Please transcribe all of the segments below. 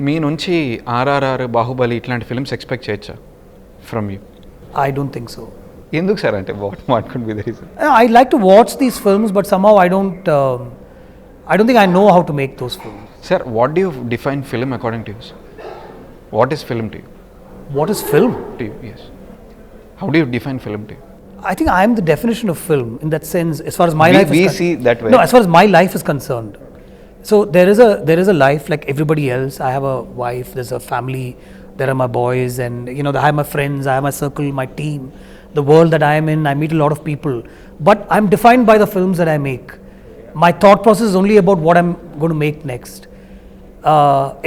మీ నుంచి ఆర్ఆర్ఆర్, బాహుబలి ఇట్లాంటి films expect చేయొచ్చా from you? I don't think so. ఎందుకు సార్? అంటే what could be the reason? I like to watch these films, but somehow I don't think I know how to make those films. Sir, what do you define film according to you? What is film to you? What is film? To you, yes. How do you define film to you? I think I am the definition of film in that sense, as far as my life is We see that way. No, as far as my life is concerned. So there is a life like everybody else. I have a wife, there's a family, there are my boys, and I have my friends, I have my circle, my team, the world that I am in. I meet a lot of people, but I'm defined by the films that I make. My thought process is only about what I'm going to make next.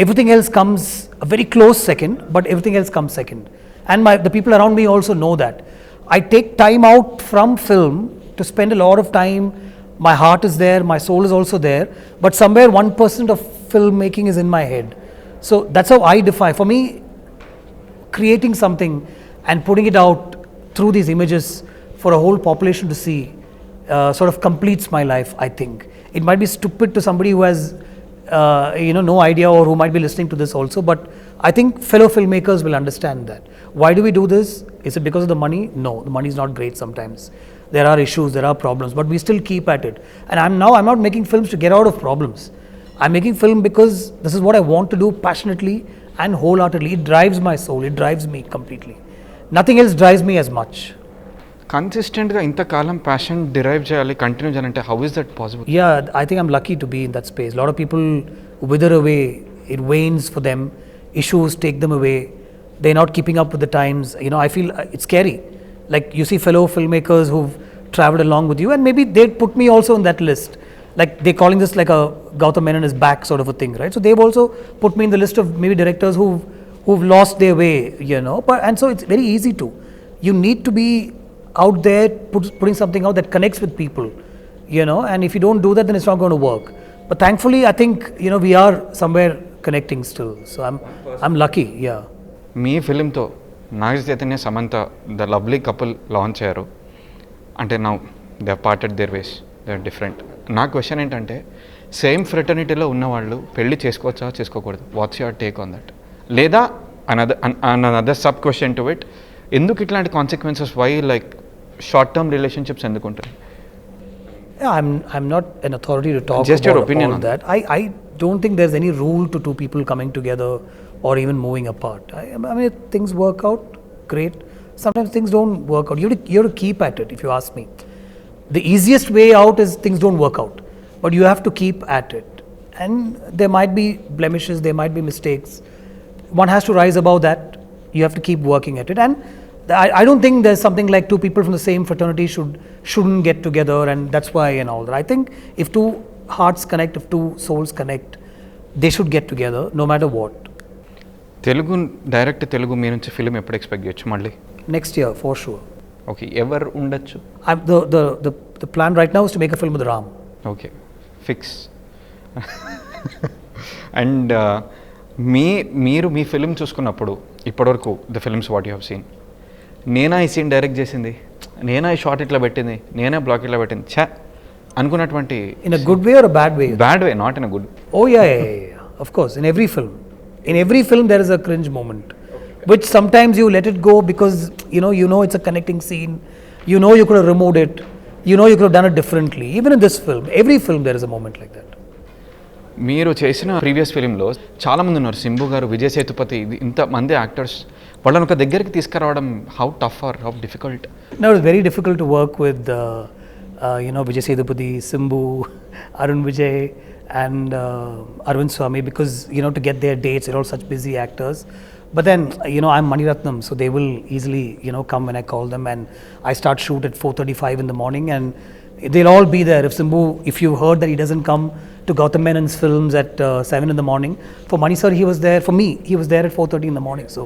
Everything else comes a very close second, but everything else comes second. And the people around me also know that. I take time out from film to spend a lot of time. My heart is there, my soul is also there, but somewhere 1% of filmmaking is in my head. So that's how I define. For me, creating something and putting it out through these images for a whole population to see sort of completes my life, I think. It might be stupid to somebody who has no idea, or who might be listening to this also, but I think fellow filmmakers will understand that. Why do we do this? Is it because of the money? No, the money is not great sometimes. There are issues, there are problems, but we still keep at it. And I'm not making films to get out of problems. I'm making film because this is what I want to do passionately and wholeheartedly. It drives my soul, it drives me completely. Nothing else drives me as much. కన్సిస్టెంట్గా ఇంతకాలం passion derive చేయాలి, continue చేయాలంటే how is that possible? Yeah, I think I'm lucky to be in that space. A lot of people wither away, it wanes for them, issues take them away, they're not keeping up with the times. I feel it's scary. Like you see fellow filmmakers who've traveled along with you, and maybe they'd put me also in that list. Like they're calling this like a Gautham Menon is back sort of a thing, right? So they've also put me in the list of maybe directors who've lost their way, But and so it's very easy to. You need to be out there putting something out that connects with people, and if you don't do that, then it's not going to work. But thankfully, I think we are somewhere connecting still. So I'm lucky, yeah. మీ ఫిలింతో Naga Chaitanya, Samantha, the lovely couple launch అయ్యారు. అంటే now they parted their ways, they are different. నా question ఏంటంటే, same ఫ్రెటర్నిటీలో ఉన్నవాళ్ళు పెళ్లి చేసుకోవచ్చా, చేసుకోకూడదు? What's your take on that? లేదా another sub question to it, ఎందుకు ఇట్లాంటి consequences? Why like short term relationships ఎందుకు ఉంటాయి? Yeah, I'm not an authority to talk Just your about opinion all on that. I don't think there's any rule to two people coming together or even moving apart. I mean, if things work out, great. Sometimes things don't work out. You have to keep at it, if you ask me. The easiest way out is things don't work out, but you have to keep at it. And there might be blemishes, there might be mistakes. One has to rise above that. You have to keep working at it. And I don't think there's something like two people from the same fraternity shouldn't get together, and that's why and all that. I think if two hearts connect, if two souls connect, they should get together no matter what. Direct Telugu మీ నుంచి film ఎప్పుడు expect చేయొచ్చు మళ్ళీ? Next year for sure. Okay, ఎవరు ఉండొచ్చు? The plan right now is to make a film with Ram. Okay, fix. And మీరు మీ film చూసుకున్నప్పుడు ఇప్పటివరకు the films what you have seen, నేనా ఈ సీన్ డైరెక్ట్ చేసింది, నేనా ఈ షార్ట్ ఇట్లా పెట్టింది, నేనే బ్లాక్ ఇట్లా పెట్టింది, ఛా అనుకున్నటువంటి? In a good way or a bad way? Bad way, not in a good. Oh yeah. Of course, in every film there is a cringe moment, which sometimes you let it go because you know it's a connecting scene, you could have removed it, you could have done it differently. Even in this film, every film there is a moment like that. మీరు చేసిన previous ఫిలింలో చాలామంది ఉన్నారు, సింబు గారు, విజయ్ సేతుపతి, ఇంతమంది actors, వాళ్ళని ఒక దగ్గరికి తీసుకురావడం how tough are how difficult? No, it was very difficult to work with Vijay Sethupathi, Simbu, Arun Vijay and Arvind Swamy, because to get their dates, they're all such busy actors. But then I'm Mani Ratnam, so they will easily come when I call them, and I start shoot at 4:35 in the morning, and they'll all be there. If you heard that he doesn't come to Gautham Menon's films at 7 in the morning, for Mani sir he was there, for me he was there at 4:30 in the morning, so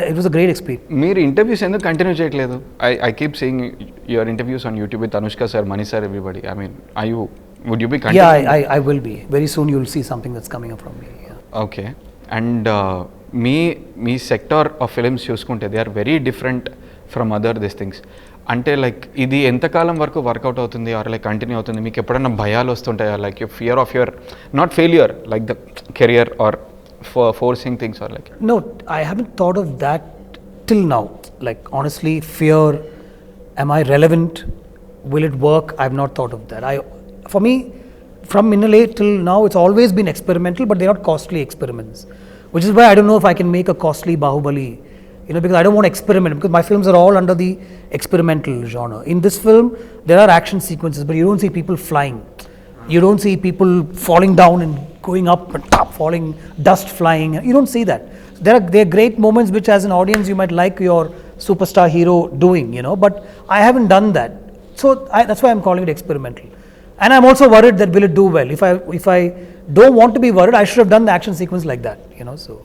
it was a great experience. మీరు interviews ఎందుకు continue చేయట్లేదు? I keep seeing your interviews on YouTube with Anushka sir, Mani sir, everybody. I mean, would you be continuing? Yeah, I will be. Very soon you'll see something that's coming up from me. Yeah. Okay. And మీ sector of films చూసుకుంటే they are very different from other this things. అంటే like ఇది ఎంతకాలం వరకు work out అవుతుంది are like continue అవుతుంది? మీకు ఎప్పుడైనా భయాలు వస్తుంటాయా? Like you fear of your not failure, like the career or forcing things or like? No, I haven't thought of that till now. Like, honestly, fear, am I relevant? Will it work? I've not thought of that. For me, from Minnale till now, it's always been experimental, but they're not costly experiments. Which is why I don't know if I can make a costly Bahubali, because I don't want to experiment, because my films are all under the experimental genre. In this film, there are action sequences, but you don't see people flying. You don't see people falling down and going up and top, falling, dust flying. You don't see that. There are great moments which, as an audience, you might like your superstar hero doing, but I haven't done that. So that's why I'm calling it experimental. And I'm also worried that will it do well. If I don't want to be worried, I should have done the action sequence like that, so.